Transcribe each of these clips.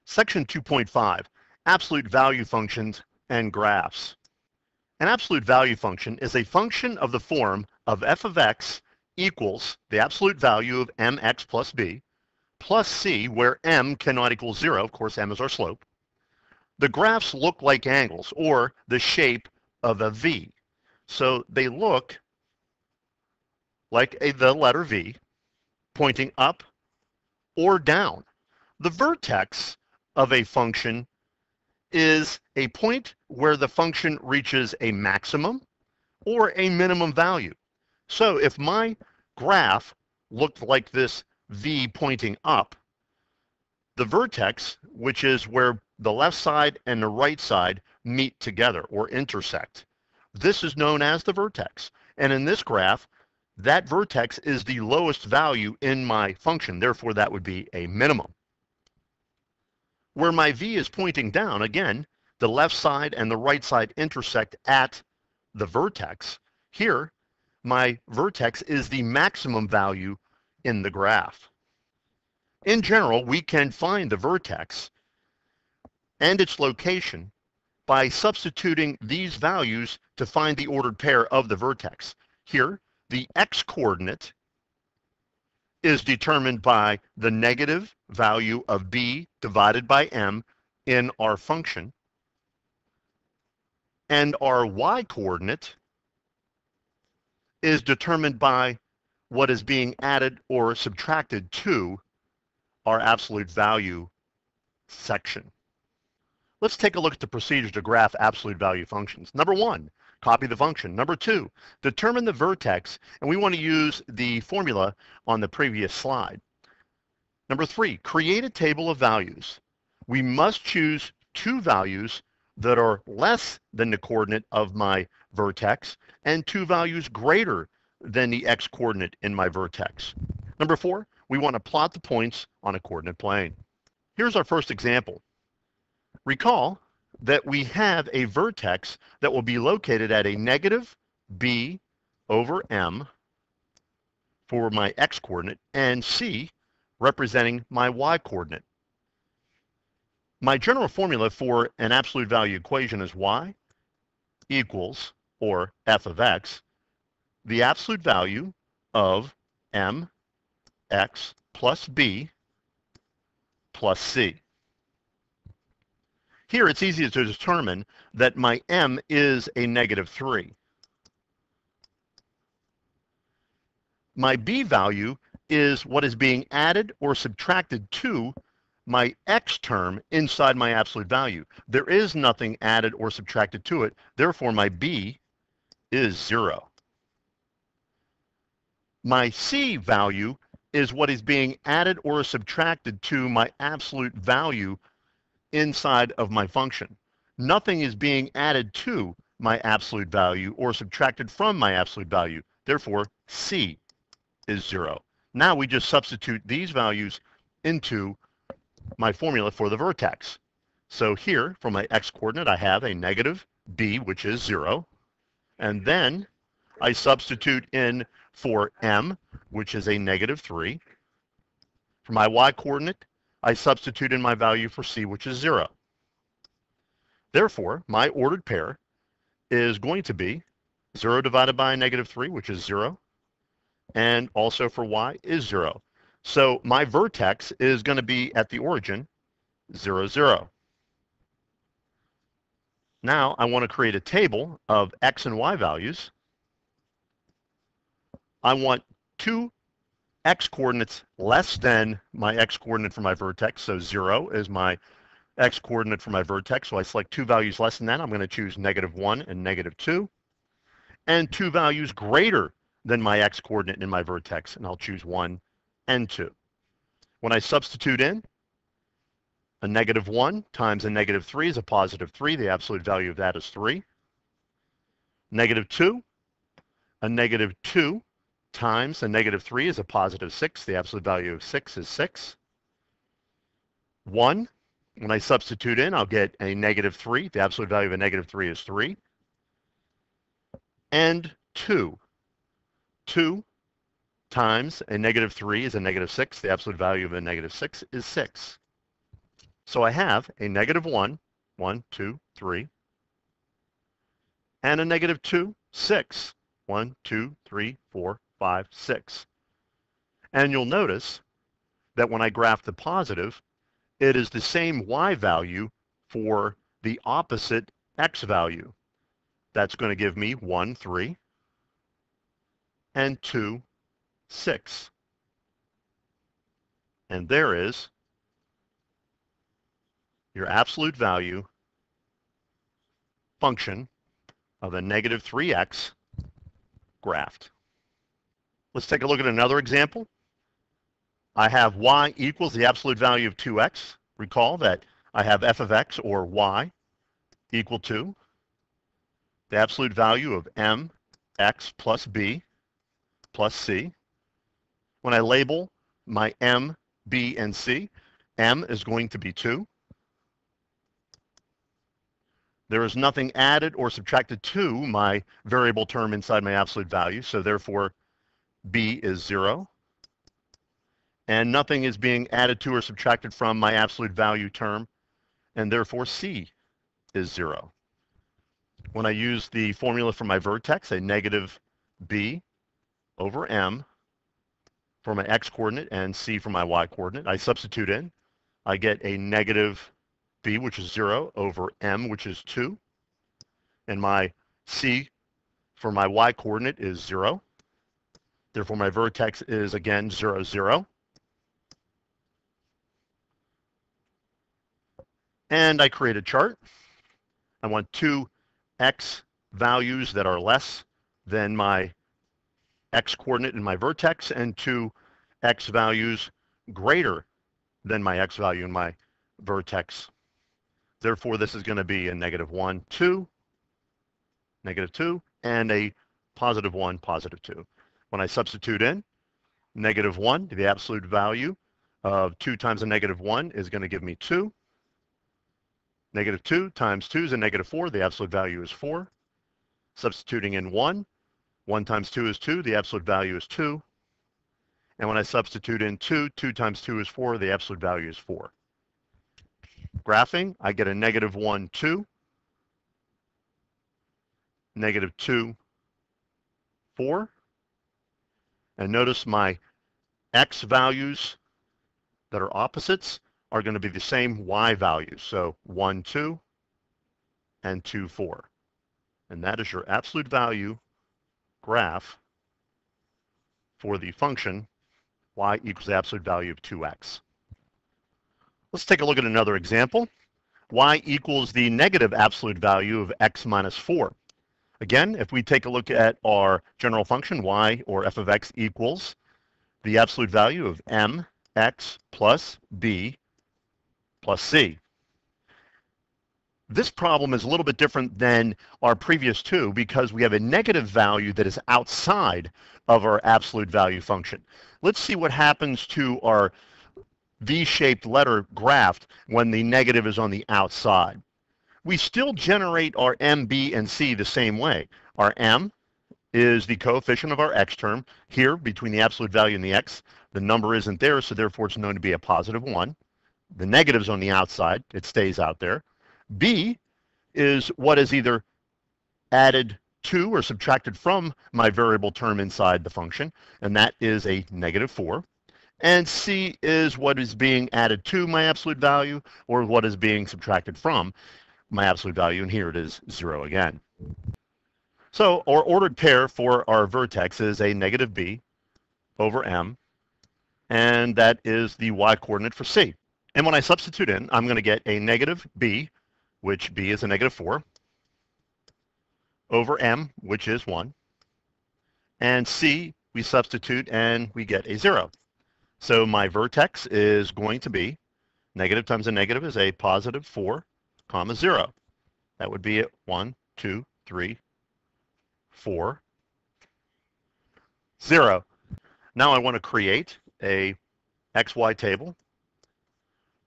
Section 2.5, absolute value functions and graphs. An absolute value function is a function of the form of f of x equals the absolute value of mx plus b plus c, where m cannot equal 0. Of course, m is our slope. The graphs look like angles or the shape of a V. So they look like the letter V pointing up or down. The vertex of a function is a point where the function reaches a maximum or a minimum value. So if my graph looked like this V pointing up, the vertex, which is where the left side and the right side meet together or intersect, this is known as the vertex. And in this graph, that vertex is the lowest value in my function. Therefore, that would be a minimum. Where my V is pointing down, again, the left side and the right side intersect at the vertex. Here, my vertex is the maximum value in the graph. In general, we can find the vertex and its location by substituting these values to find the ordered pair of the vertex. Here, the x-coordinate is determined by the negative value of b divided by m in our function, and our y-coordinate is determined by what is being added or subtracted to our absolute value section. Let's take a look at the procedure to graph absolute value functions. Number 1, copy the function. Number 2, determine the vertex, and we want to use the formula on the previous slide. Number 3, create a table of values. We must choose two values that are less than the coordinate of my vertex and two values greater than the x-coordinate in my vertex. Number 4, we want to plot the points on a coordinate plane. Here's our first example. Recall that we have a vertex that will be located at a negative b over m for my x-coordinate and c representing my y-coordinate. My general formula for an absolute value equation is y equals, or f of x, the absolute value of mx plus b plus c. Here it's easy to determine that my m is a negative 3. My b value is what is being added or subtracted to my x term inside my absolute value. There is nothing added or subtracted to it, therefore my b is 0. My c value is what is being added or subtracted to my absolute value inside of my function. Nothing is being added to my absolute value or subtracted from my absolute value. Therefore, c is 0. Now we just substitute these values into my formula for the vertex. So here, for my x-coordinate, I have a negative b, which is 0. And then I substitute in for m, which is a negative 3. For my y-coordinate, I substitute in my value for c, which is 0. Therefore, my ordered pair is going to be 0 divided by negative 3, which is 0, and also for y is 0. So my vertex is going to be at the origin 0, 0. Now I want to create a table of x and y values. I want two x-coordinates less than my x-coordinate for my vertex, so 0 is my x-coordinate for my vertex, so I select two values less than that. I'm going to choose negative 1 and negative 2, and two values greater than my x-coordinate in my vertex, and I'll choose 1 and 2. When I substitute in, a negative 1 times a negative 3 is a positive 3. The absolute value of that is 3. Negative 2, a negative 2 times a negative 3 is a positive 6. The absolute value of 6 is 6. 1, when I substitute in, I'll get a negative 3. The absolute value of a negative 3 is 3. And 2. 2 times a negative 3 is a negative 6. The absolute value of a negative 6 is 6. So I have a negative 1, 1, 2, 3, and a negative 2, 6, 1, 2, 3, 4, 5, 6. And you'll notice that when I graph the positive, it is the same y value for the opposite x value. That's going to give me 1, 3, and 2, 6. And there is your absolute value function of a negative 3x graphed. Let's take a look at another example. I have y equals the absolute value of 2x. Recall that I have f of x, or y, equal to the absolute value of mx plus b plus c. When I label my m, b, and c, m is going to be 2. There is nothing added or subtracted to my variable term inside my absolute value, so therefore b is 0. And nothing is being added to or subtracted from my absolute value term, and therefore c is 0. When I use the formula for my vertex, a negative b over m for my x-coordinate and c for my y-coordinate, I substitute in. I get a negative b, which is 0, over m, which is 2. And my c for my y-coordinate is 0. Therefore, my vertex is, again, 0, 0. And I create a chart. I want two x values that are less than my x-coordinate in my vertex, and two x values greater than my x value in my vertex. Therefore, this is going to be a negative 1, 2, negative 2, and a positive 1, positive 2. When I substitute in negative 1, the absolute value of 2 times a negative 1 is going to give me 2. Negative 2 times 2 is a negative 4. The absolute value is 4. Substituting in 1, 1 times 2 is 2. The absolute value is 2. And when I substitute in 2, 2 times 2 is 4. The absolute value is 4. Graphing, I get a negative 1, 2, negative 2, 4. And notice my x values that are opposites are going to be the same y values. So 1, 2, and 2, 4. And that is your absolute value graph for the function y equals the absolute value of 2x. Let's take a look at another example. Y equals the negative absolute value of x minus 4. Again, if we take a look at our general function, y, or f of x, equals the absolute value of mx plus b plus c. This problem is a little bit different than our previous two because we have a negative value that is outside of our absolute value function. Let's see what happens to our V-shaped letter graphed when the negative is on the outside. We still generate our m, b, and c the same way. Our m is the coefficient of our x term. Here, between the absolute value and the x, the number isn't there, so therefore it's known to be a positive 1. The negative's on the outside. It stays out there. B is what is either added to or subtracted from my variable term inside the function, and that is a negative 4. And C is what is being added to my absolute value or what is being subtracted from my absolute value, and here it is 0 again. So our ordered pair for our vertex is a negative b over m, and that is the y-coordinate for C. And when I substitute in, I'm going to get a negative b, which b is a negative 4, over m, which is 1, and c, we substitute and we get a 0. So my vertex is going to be negative times a negative is a positive 4, comma 0. That would be at 1, 2, 3, 4, 0. Now I want to create a XY table.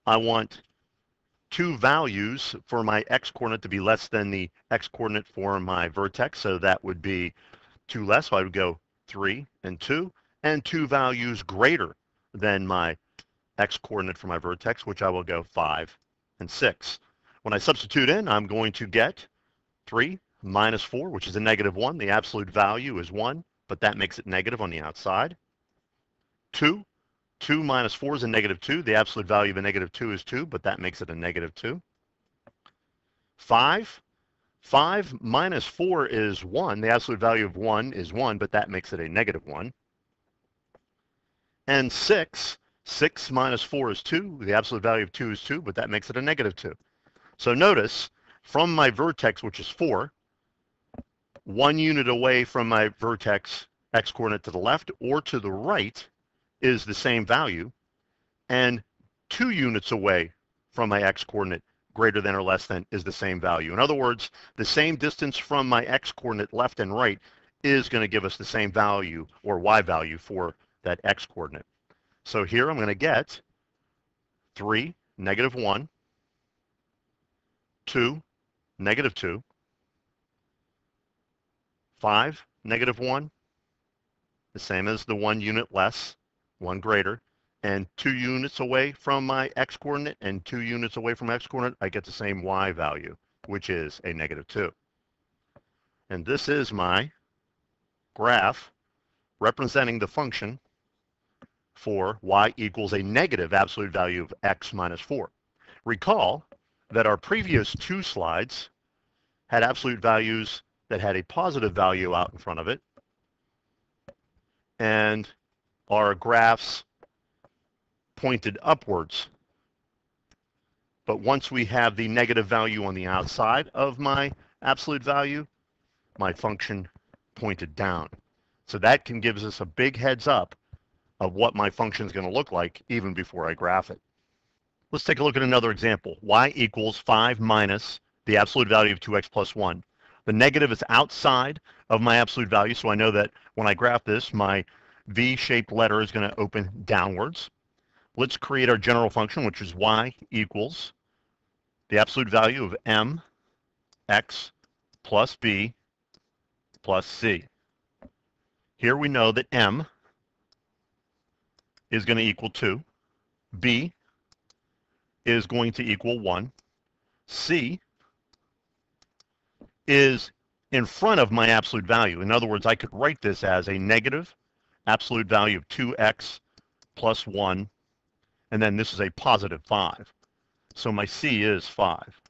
I want two values for my x-coordinate to be less than the x-coordinate for my vertex, so that would be 2 less, so I would go 3 and 2, and two values greater than my x-coordinate for my vertex, which I will go 5 and 6. When I substitute in, I'm going to get 3 minus 4, which is a negative 1. The absolute value is 1, but that makes it negative on the outside. 2. 2 minus 4 is a negative 2. The absolute value of a negative 2 is 2, but that makes it a negative 2. 5. 5 minus 4 is 1. The absolute value of 1 is 1, but that makes it a negative 1. And 6. 6 minus 4 is 2. The absolute value of 2 is 2, but that makes it a negative 2. So notice, from my vertex, which is 4, 1 unit away from my vertex x-coordinate to the left or to the right is the same value, and 2 units away from my x-coordinate greater than or less than is the same value. In other words, the same distance from my x-coordinate left and right is going to give us the same value or y value for that x-coordinate. So here I'm going to get 3, negative 1, 2, negative 2, 5, negative 1, the same as the 1 unit less, 1 greater, and 2 units away from my x-coordinate and 2 units away from x-coordinate, I get the same y value, which is a negative 2. And this is my graph representing the function for y equals a negative absolute value of x minus 4. Recall that our previous 2 slides had absolute values that had a positive value out in front of it, and our graphs pointed upwards. But once we have the negative value on the outside of my absolute value, my function pointed down. So that can give us a big heads up of what my function is going to look like even before I graph it. Let's take a look at another example. Y equals 5 minus the absolute value of 2x plus 1. The negative is outside of my absolute value, so I know that when I graph this, my V-shaped letter is going to open downwards. Let's create our general function, which is y equals the absolute value of m x plus b plus c. Here we know that m is going to equal 2, b is going to equal 1, c is in front of my absolute value. In other words, I could write this as a negative absolute value of 2x plus 1, and then this is a positive 5. So my c is 5.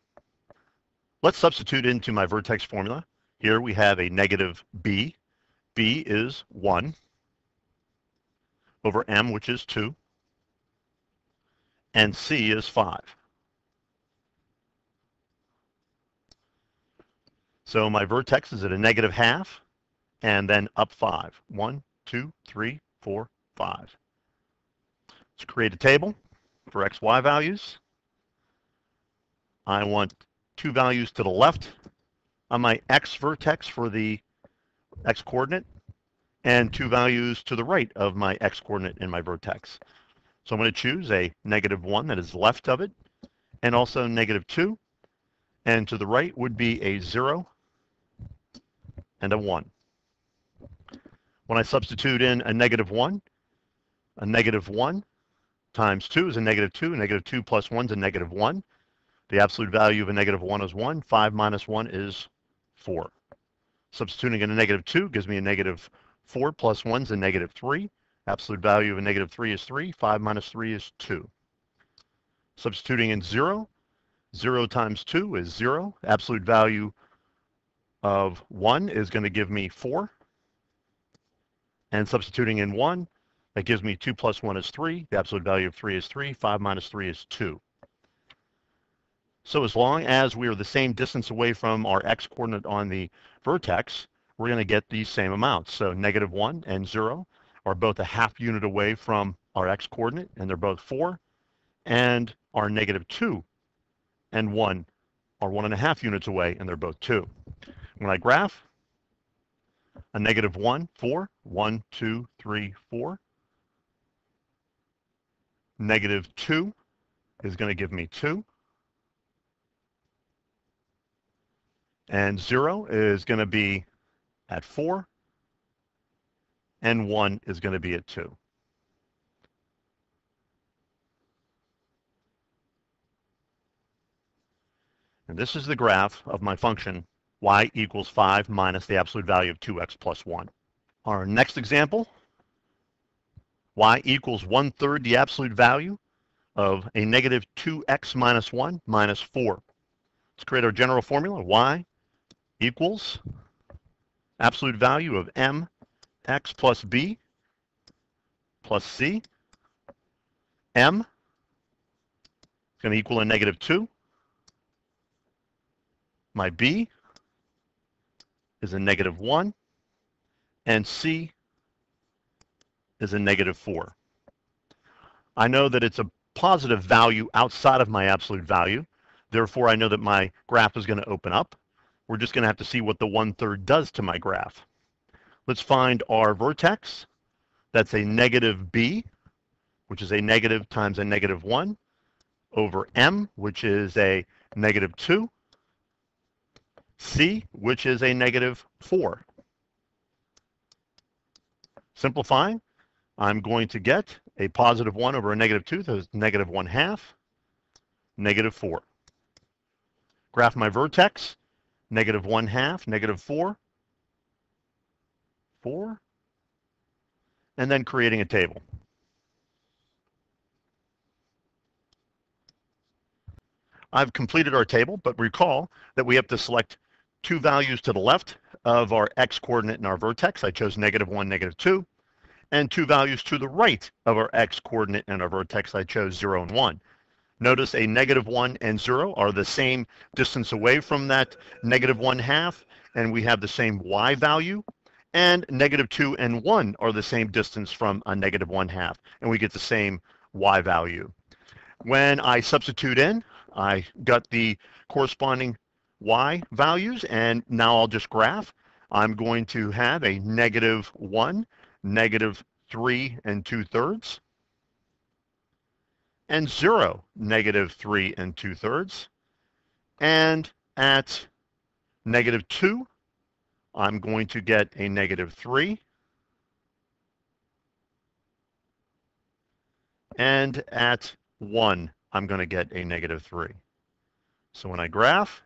Let's substitute into my vertex formula. Here we have a negative b. b is 1 over m, which is 2, and c is 5. So my vertex is at a negative half, and then up 5. 1, 2, 3, 4, 5. Let's create a table for x, y values. I want 2 values to the left on my x vertex for the x coordinate, and 2 values to the right of my x coordinate in my vertex. So I'm going to choose a negative 1 that is left of it, and also negative 2, and to the right would be a 0 and a 1. When I substitute in a negative 1 times 2 is a negative 2, negative 2 plus 1 is a negative 1. The absolute value of a negative 1 is 1. 5 minus 1 is 4. Substituting in a negative 2 gives me a negative 4 plus 1 is a negative 3. Absolute value of a negative 3 is 3. 5 minus 3 is 2. Substituting in 0, 0 times 2 is 0. Absolute value of 1 is going to give me 4. And substituting in 1, that gives me 2 plus 1 is 3. The absolute value of 3 is 3. 5 minus 3 is 2. So as long as we are the same distance away from our x-coordinate on the vertex, we're going to get these same amounts. So negative 1 and 0 are both a half unit away from our x-coordinate, and they're both 4. And our negative 2 and 1 are 1.5 units away, and they're both 2. When I graph, a negative 1, 4, 1, 2, 3, 4. Negative 2 is going to give me 2. And 0 is going to be at 4. And 1 is going to be at 2. And this is the graph of my function y equals 5 minus the absolute value of 2x plus 1. Our next example, y equals 1/3 the absolute value of a negative 2x minus 1 minus 4. Let's create our general formula. Y equals absolute value of mx plus b plus c. M is going to equal a negative 2. My b is a negative 1. And c is a negative 4. I know that it's a positive value outside of my absolute value. Therefore, I know that my graph is going to open up. We're just going to have to see what the 1/3 does to my graph. Let's find our vertex. That's a negative b, which is a negative times a negative 1, over m, which is a negative 2, c, which is a negative 4. Simplifying, I'm going to get a positive 1 over a negative 2, so it's negative 1/2, negative 4. Graph my vertex, negative 1/2, negative 4, 4, and then creating a table. I've completed our table, but recall that we have to select two values to the left of our x coordinate in our vertex. I chose negative 1, negative 2. And two values to the right of our x coordinate in our vertex. I chose 0 and 1. Notice a negative 1 and 0 are the same distance away from that negative 1/2, and we have the same y value. And negative 2 and 1 are the same distance from a negative 1/2, and we get the same y value. When I substitute in, I got the corresponding y values, and now I'll just graph. I'm going to have a negative 1, negative 3 2/3, and 0, negative 3 2/3. And at negative 2, I'm going to get a negative 3. And at 1, I'm going to get a negative 3. So when I graph,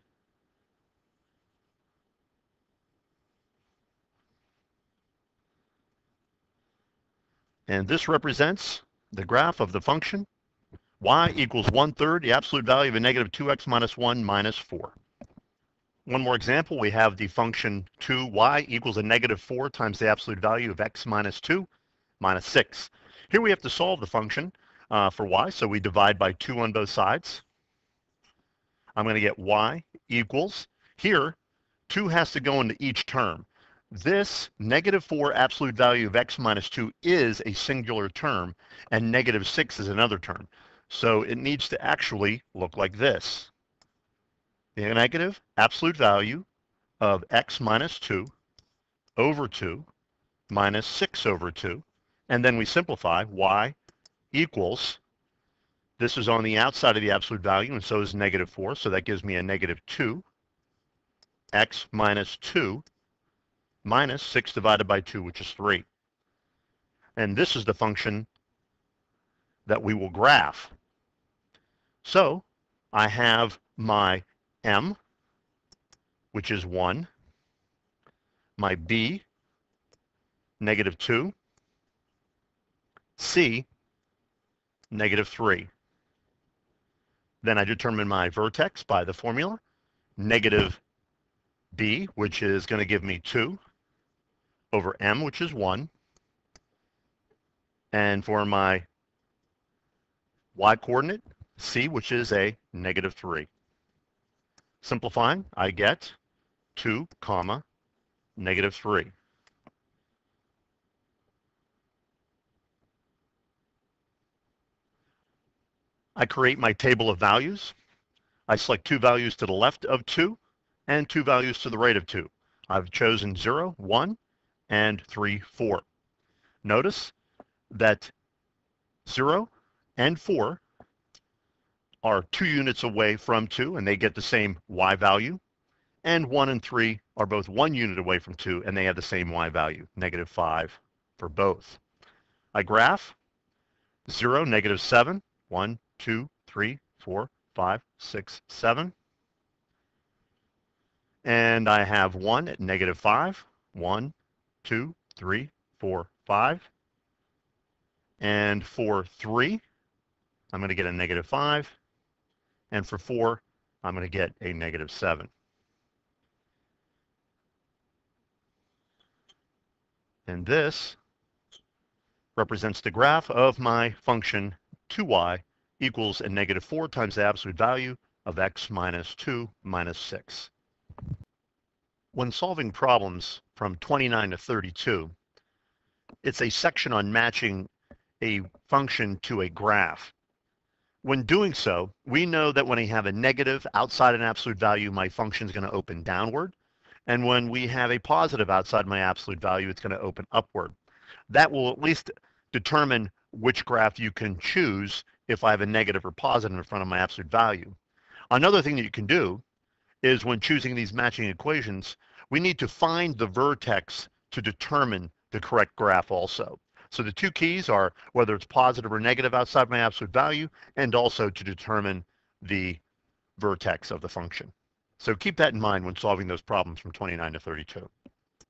and this represents the graph of the function y equals 1/3 the absolute value of a negative 2x minus 1 minus 4. One more example, we have the function 2y equals a negative 4 times the absolute value of x minus 2 minus 6. Here we have to solve the function for y, so we divide by 2 on both sides. I'm going to get y equals, here, 2 has to go into each term. This negative 4 absolute value of x minus 2 is a singular term, and negative 6 is another term. So it needs to actually look like this. The negative absolute value of x minus 2 over 2 minus 6 over 2. And then we simplify, y equals, this is on the outside of the absolute value, and so is negative 4. So that gives me a negative 2, x minus 2 minus 6 divided by 2, which is 3. And this is the function that we will graph. So I have my m, which is 1, my b, negative 2, c, negative 3. Then I determine my vertex by the formula, negative b, which is going to give me 2, over m, which is 1. And for my y-coordinate, c, which is a negative 3. Simplifying, I get 2, comma, negative 3. I create my table of values. I select two values to the left of 2 and two values to the right of 2. I've chosen 0, 1, and 3, 4. Notice that 0 and 4 are 2 units away from 2, and they get the same y value. And 1 and 3 are both 1 unit away from 2, and they have the same y value, negative 5 for both. I graph 0, negative 7, 1, 2, 3, 4, 5, 6, 7. And I have 1 at negative 5. 1, 2, 3, 4, 5. And for 3, I'm going to get a negative 5. And for 4, I'm going to get a negative 7. And this represents the graph of my function 2y equals a negative 4 times the absolute value of x minus 2 minus 6. When solving problems from 29 to 32, it's a section on matching a function to a graph. When doing so, we know that when I have a negative outside an absolute value, my function is going to open downward. And when we have a positive outside my absolute value, it's going to open upward. That will at least determine which graph you can choose if I have a negative or positive in front of my absolute value. Another thing that you can do is when choosing these matching equations, we need to find the vertex to determine the correct graph also. So the two keys are whether it's positive or negative outside my absolute value, and also to determine the vertex of the function. So keep that in mind when solving those problems from 29 to 32.